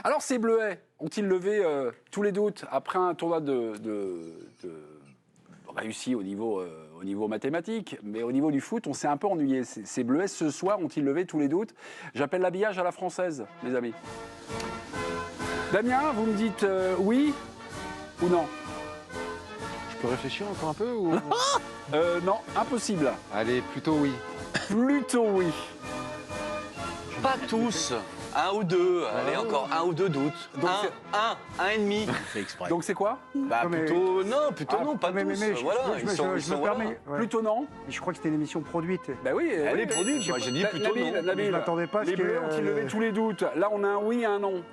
Alors, ces Bleuets ont-ils levé tous les doutes après un tournoi réussi au niveau mathématique, mais au niveau du foot, on s'est un peu ennuyé. Ces Bleuets, ce soir, ont-ils levé tous les doutes? J'appelle l'habillage à la française, mes amis. Damien, vous me dites oui ou non? Je peux réfléchir encore un peu ou... Non, impossible. Allez, plutôt oui. Plutôt oui. Pas tous. Un ou deux, allez, encore un ou deux doutes. Donc un et demi. Donc c'est quoi? Bah, plutôt non, pas mais tous. Voilà, ils sont je me voilà. permets. Ouais. Plutôt non? Je crois que c'était une émission produite. Ben oui. Elle oui, est produite, moi j'ai dit plutôt non. Nabil, Je m'attendais pas à les ce que, Bleus ont-ils levé tous les doutes? Là, on a un oui et un non.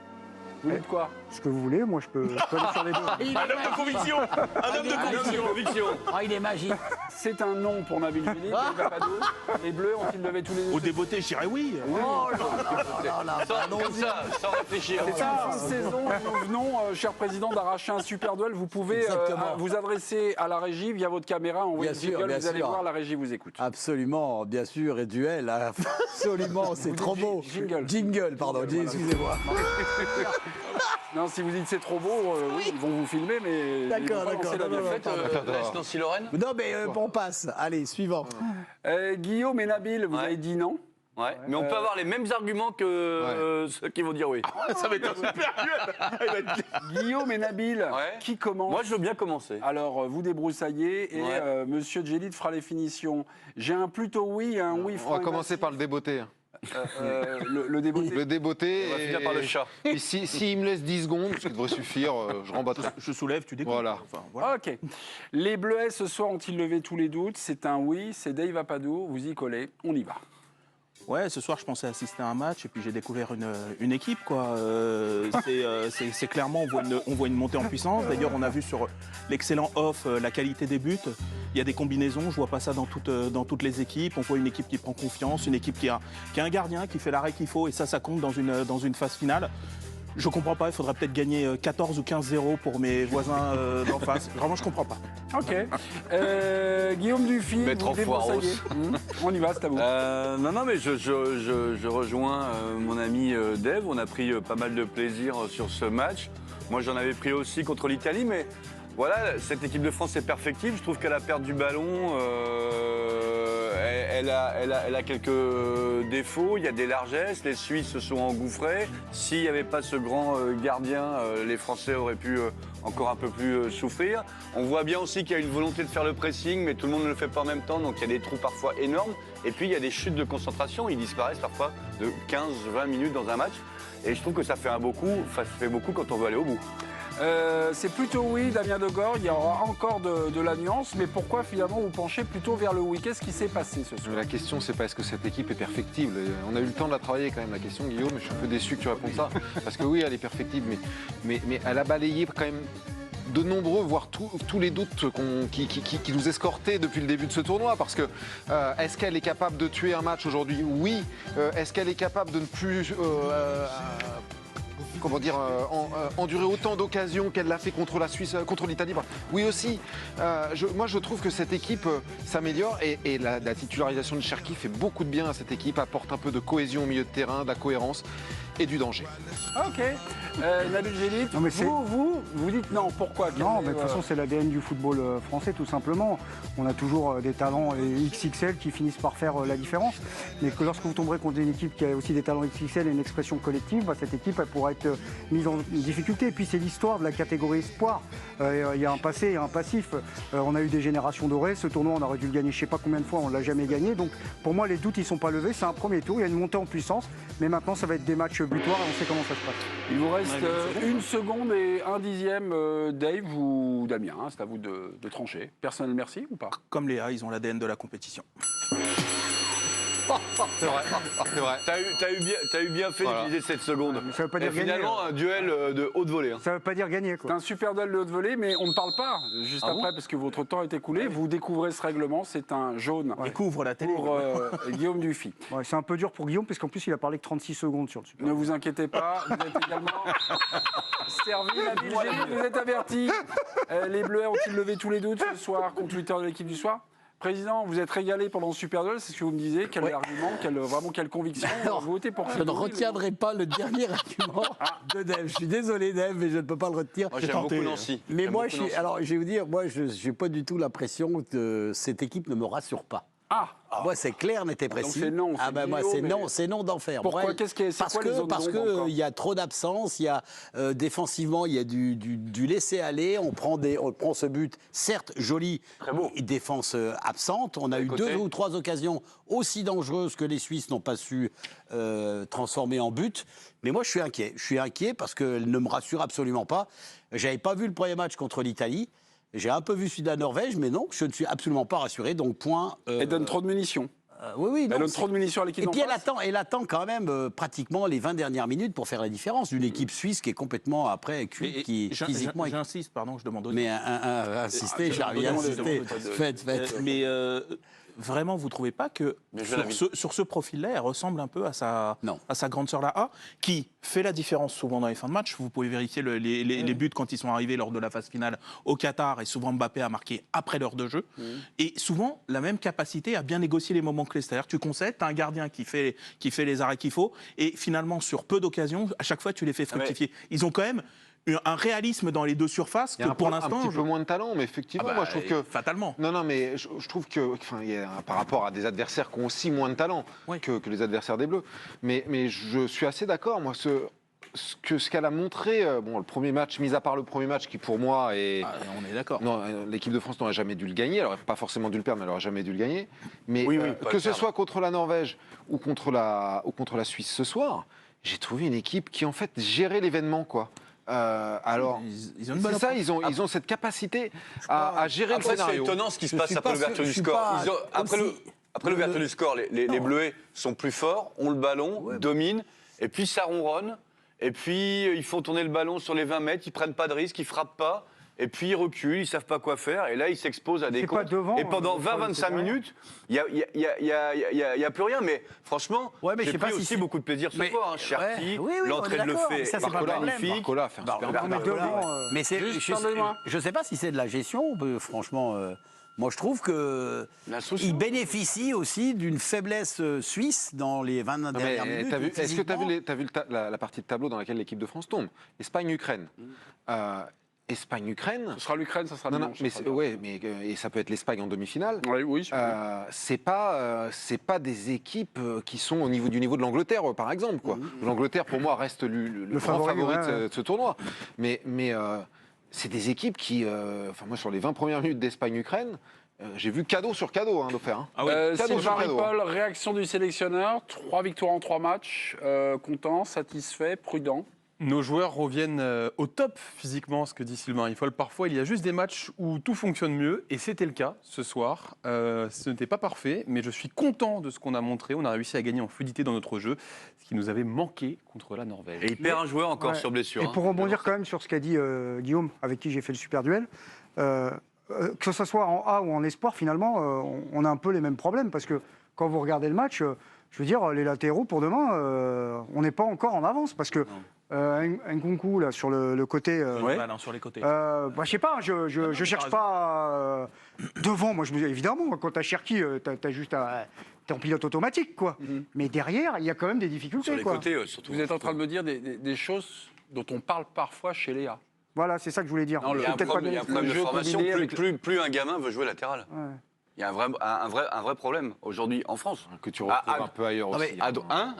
Vous dites quoi? Ce que vous voulez, moi je peux aller sur les deux. Un homme de conviction. Un homme de conviction. Ah, il est magique. C'est un non pour Nabil Félix, les Bleus ont-ils levé tous les doutes? Au débeauté, je dirais oui. Oh là là. Comme ça, sans réfléchir. C'est une fin de saison, nous venons, cher président, d'arracher un super duel. Vous pouvez vous adresser à la régie via votre caméra, envoyer Bien une sûr, jingle, bien vous allez sûr. voir, la régie vous écoute. Absolument, bien sûr, et duel, absolument, c'est trop beau. Jingle. Pardon, excusez-moi. Non, si vous dites c'est trop beau, oui, ils vont vous filmer, mais... D'accord, d'accord. Laisse Nancy-Lorraine. Non, mais on passe. Allez, suivant. Guillaume et Nabil, vous Ouais. avez dit non? Ouais, mais on peut avoir les mêmes arguments que ceux qui vont dire oui. Ça va être un super duel. Guillaume et Nabil, Ouais. qui commence? Moi, je veux bien commencer. Alors, vous débroussaillez et Ouais. Monsieur Djellit fera les finitions. J'ai un plutôt oui et un oui franc. On va commencer par le débeauté. Le débeauté. Le débeauté. On va finir par le chat. Et s'il me laisse 10 secondes, ce qui devrait suffire, je rembattrai. Je soulève, tu découvres. Voilà. Enfin, voilà. Ok. Les Bleuets ce soir ont-ils levé tous les doutes? C'est un oui, c'est Dave Apadou, vous y collez, on y va. Ouais, ce soir, je pensais assister à un match et puis j'ai découvert une équipe, quoi. C'est clairement, on voit une montée en puissance. D'ailleurs, on a vu sur l'excellent off la qualité des buts. Il y a des combinaisons, je vois pas ça dans toutes les équipes. On voit une équipe qui prend confiance, une équipe qui a un gardien, qui fait l'arrêt qu'il faut et ça compte dans une phase finale. Je comprends pas, il faudrait peut-être gagner 14 ou 15-0 pour mes voisins d'en face. Vraiment, je comprends pas. Ok. Guillaume Dufy, Mettre vous en foire débroussaillez. On y va, c'est à vous. Non, mais je rejoins mon ami Dave. On a pris pas mal de plaisir sur ce match. Moi, j'en avais pris aussi contre l'Italie, mais voilà, cette équipe de France est perfectible. Je trouve qu'elle a perdu du ballon. Elle a quelques défauts. Il y a des largesses. Les Suisses se sont engouffrés. S'il n'y avait pas ce grand gardien, les Français auraient pu encore un peu plus souffrir. On voit bien aussi qu'il y a une volonté de faire le pressing, mais tout le monde ne le fait pas en même temps. Donc il y a des trous parfois énormes. Et puis il y a des chutes de concentration. Ils disparaissent parfois de 15-20 minutes dans un match. Et je trouve que ça fait ça fait beaucoup quand on veut aller au bout. C'est plutôt oui, Damien Degord. Il y aura encore de la nuance, mais pourquoi finalement vous penchez plutôt vers le oui? Qu'est-ce qui s'est passé ce soir? La question, c'est pas est-ce que cette équipe est perfectible. On a eu le temps de la travailler quand même, la question, Guillaume. Je suis un peu déçu que tu répondes ça. Parce que oui, elle est perfectible, mais elle a balayé quand même de nombreux, voire tous les doutes qui nous escortaient depuis le début de ce tournoi. Parce que est-ce qu'elle est capable de tuer un match aujourd'hui? Oui. Est-ce qu'elle est capable de ne plus... endurer autant d'occasions qu'elle l'a fait contre la Suisse, contre l'Italie. Oui aussi. Moi, je trouve que cette équipe s'améliore et la titularisation de Cherki fait beaucoup de bien à cette équipe, apporte un peu de cohésion au milieu de terrain, de la cohérence et du danger. Ok. Nabil Djellit, Non, mais vous dites non. Pourquoi? Non, mais de toute façon, c'est l'ADN du football français, tout simplement. On a toujours des talents XXL qui finissent par faire la différence. Mais que lorsque vous tomberez contre une équipe qui a aussi des talents XXL et une expression collective, cette équipe, elle pourra être mise en difficulté. Et puis, c'est l'histoire de la catégorie espoir. Il y a un passé et un passif. On a eu des générations dorées. Ce tournoi, on aurait dû le gagner je ne sais pas combien de fois. On ne l'a jamais gagné. Donc, pour moi, les doutes, ils ne sont pas levés. C'est un premier tour. Il y a une montée en puissance. Mais maintenant, ça va être des matchs butoirs et on sait comment ça se passe. Il vous reste une seconde et un dixième, Dave ou Damien. Hein, c'est à vous de trancher. Personnel merci ou pas? Comme Léa, ils ont l'ADN de la compétition. C'est vrai, c'est vrai. T'as eu bien fait d'utiliser cette seconde. Mais ça veut pas dire Et finalement, gagner. un duel de haute volée. Hein. Ça ne veut pas dire gagner, C'est quoi. un super duel de haute volée, mais on ne parle pas juste Ah bon après parce que votre temps est écoulé. Vous découvrez ce règlement. C'est un jaune Découvre la télé. pour Guillaume Dufy. Ouais, c'est un peu dur pour Guillaume, parce qu'en plus, il a parlé que 36 secondes sur le super. Ne vous inquiétez pas, vous êtes également servi. Nabil Djellit, vous êtes averti. Les Bleus ont-ils levé tous les doutes ce soir contre Twitter de l'équipe du soir? Président, vous êtes régalé pendant le Super Duel, c'est ce que vous me disiez. Quel argument, quelle conviction. Alors, vous votez pour Je ne retiendrai pas le dernier argument de Dave. Je suis désolé, Dave, mais je ne peux pas le retenir. Moi, j'aime beaucoup Nancy. Mais J'aime moi, beaucoup Nancy. alors, je vais vous dire, moi, je n'ai pas du tout l'impression que cette équipe ne me rassure pas. Moi, c'est clair, n'était précis. c'est non, Ah c'est ben moi, Guillaume, c'est non, mais- c'est non d'enfer. Pourquoi Ouais. Qu'est-ce qui est- c'est Parce quoi les que zones parce d'ombre encore que il y a trop d'absence, il y a défensivement, il y a du laisser aller. On prend ce but, certes joli, Très beau. et défense absente. On a eu côté. 2 ou 3 occasions aussi dangereuses que les Suisses n'ont pas su transformer en but. Mais moi, je suis inquiet. Je suis inquiet parce qu'elle ne me rassure absolument pas. J'avais pas vu le premier match contre l'Italie. J'ai un peu vu celui de la Norvège, mais non, je ne suis absolument pas rassuré. Donc, point. Elle donne trop de munitions. Oui, non, Elle donne c'est- trop de munitions à l'équipe Et d'en puis face. elle attend quand même pratiquement les 20 dernières minutes pour faire la différence d'une équipe suisse qui est complètement après cuite, qui physiquement. J'insiste, pardon, je demande aussi. Mais insister, j'arrive à insister. Faites. Mais vraiment, vous ne trouvez pas que Mais je l'avais. sur ce profil-là, elle ressemble un peu à sa grande sœur la A, qui fait la différence souvent dans les fins de match. Vous pouvez vérifier les buts quand ils sont arrivés lors de la phase finale au Qatar, et souvent Mbappé a marqué après l'heure de jeu. Et souvent, la même capacité à bien négocier les moments clés. C'est-à-dire, tu concèdes, tu as un gardien qui fait les arrêts qu'il faut, et finalement, sur peu d'occasions, à chaque fois, tu les fais fructifier. Ils ont quand même un réalisme dans les deux surfaces Il y a que pour l'instant. un petit peu moins de talent, mais effectivement, moi je trouve que. Fatalement. Non, mais je trouve que, par rapport à des adversaires qui ont aussi moins de talent Oui. que les adversaires des Bleus. Mais je suis assez d'accord, moi, ce qu'elle a montré, le premier match, mis à part le premier match qui pour moi est. On est d'accord. Non, l'équipe de France n'aurait jamais dû le gagner. Elle n'aurait pas forcément dû le perdre, mais elle n'aurait jamais dû le gagner. Mais Oui, pas que le ce perdre. soit contre la Norvège ou contre la Suisse ce soir, j'ai trouvé une équipe qui en fait gérait l'événement, quoi. Alors, Ils ont une bonne c'est ça, approche. ils ont cette capacité à gérer le Après, c'est scénario. étonnant ce qui se Je passe suis après pas l'ouverture sûr- du je suis score. pas Ils ont- après aussi- l'ouverture du score, les Bleuets sont plus forts, ont le ballon, dominent, et puis ça ronronne, et puis ils font tourner le ballon sur les 20 mètres, ils prennent pas de risques, ils frappent pas, et puis ils reculent, ils savent pas quoi faire, et là ils s'exposent à des C'est pas contres. devant, Et pendant le problème, 20-25 c'est derrière. minutes, il y a plus rien, mais franchement, Ouais, mais je j'ai sais pas pris si aussi c'est- beaucoup de plaisir ce Mais- soir. Cherki, ouais, oui, on est l'entrée de d'accord, mais Lefebvre, ça, c'est pas le Barcola, problème. magnifique. Barcola a fait un super on met match. devant, Mais c'est, Juste, je pardonnez-moi. ne sais pas si c'est de la gestion, franchement. Moi, je trouve qu'il bénéficie aussi d'une faiblesse suisse dans les 20 Non, mais, dernières minutes. est-ce que tu as Physiquement, vu, la partie de tableau dans laquelle l'équipe de France tombe? Espagne-Ukraine. Espagne-Ukraine. Ce sera l'Ukraine, ça sera Non, dimanche. mais ça sera bien. et ça peut être l'Espagne en demi-finale. Oui, je C'est pas des équipes qui sont au niveau de l'Angleterre, par exemple, quoi. L'Angleterre, pour moi, reste le grand favori de ce tournoi. Mais c'est des équipes qui, moi, sur les 20 premières minutes d'Espagne-Ukraine, j'ai vu cadeau sur cadeau d'offert. Ah oui. Cadeau Sylvain sur cadeau. Ripoll, réaction du sélectionneur, 3 victoires en 3 matchs, content, satisfait, prudent. Nos joueurs reviennent au top physiquement, ce que dit Sylvain Ripoll. Parfois, il y a juste des matchs où tout fonctionne mieux, et c'était le cas ce soir. Ce n'était pas parfait, mais je suis content de ce qu'on a montré. On a réussi à gagner en fluidité dans notre jeu, ce qui nous avait manqué contre la Norvège. Et il perd un joueur encore Ouais. sur blessure. Et hein. pour rebondir quand même sur ce qu'a dit Guillaume, avec qui j'ai fait le super duel, que ce soit en A ou en espoir, finalement, on a un peu les mêmes problèmes. Parce que quand vous regardez le match, je veux dire, les latéraux, pour demain, on n'est pas encore en avance. Parce que Nkunku, là, sur le côté... Sur les côtés. je sais pas, je cherche pas devant. Moi, je me dis, évidemment, quand t'as Cherki, t'as juste t'es en pilote automatique, quoi. Mais derrière, il y a quand même des difficultés, Sur les quoi. côtés, surtout. Vous êtes en train de me dire des choses dont on parle parfois chez Léa. Voilà, c'est ça que je voulais dire. Non, Il y a un Peut-être problème, il y a un problème de jeu formation. combiné avec Plus un gamin veut jouer latéral. Ouais. Il y a un vrai problème aujourd'hui en France. Que tu retrouves Ah, un peu ailleurs non, aussi. mais-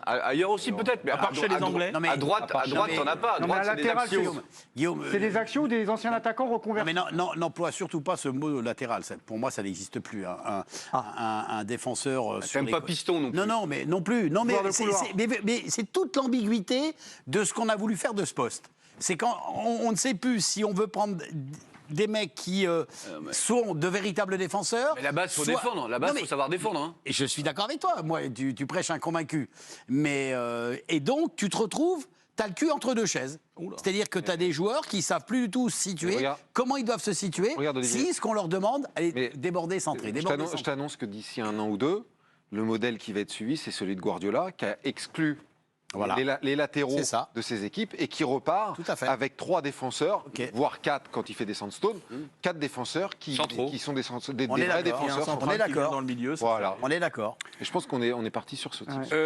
Ailleurs aussi peut-être, mais À part chez les Anglais. Non, mais- à droite, t'en as pas. À Non, mais droite, à c'est des latéral, axios. Guillaume, C'est des actions des anciens attaquants non, reconvertis. mais n'emploie surtout pas ce mot latéral. Pour moi, ça n'existe plus. Un défenseur sur T'aimes les pas côtés. piston non plus. Non, mais non plus. Non, mais Joueur de couloir. mais c'est toute l'ambiguïté de ce qu'on a voulu faire de ce poste. C'est quand on ne sait plus si on veut prendre des mecs qui sont de véritables défenseurs. Mais la base, faut soit- défendre. La base, Non, mais- faut savoir défendre. Hein. Et je suis d'accord avec toi. Moi, tu prêches un convaincu. Mais et donc, tu te retrouves. Tu as le cul entre deux chaises. C'est-à-dire que tu as des joueurs qui ne savent plus du tout se situer, Regarde. comment ils doivent se situer, Regarde, Olivier. si ce qu'on leur demande, elle Mais est débordée, centrée. Je t'annonce que d'ici un an ou deux, le modèle qui va être suivi, c'est celui de Guardiola, qui a exclu Voilà. les latéraux C'est ça. de ces équipes et qui repart Tout à fait. avec 3 défenseurs, Ok. voire 4 quand il fait des sandstones, 4 défenseurs qui sont des On est vrais d'accord. défenseurs. On est d'accord. dans le milieu. ça Voilà. On est d'accord. Et je pense qu'on est parti sur ce type. Ouais.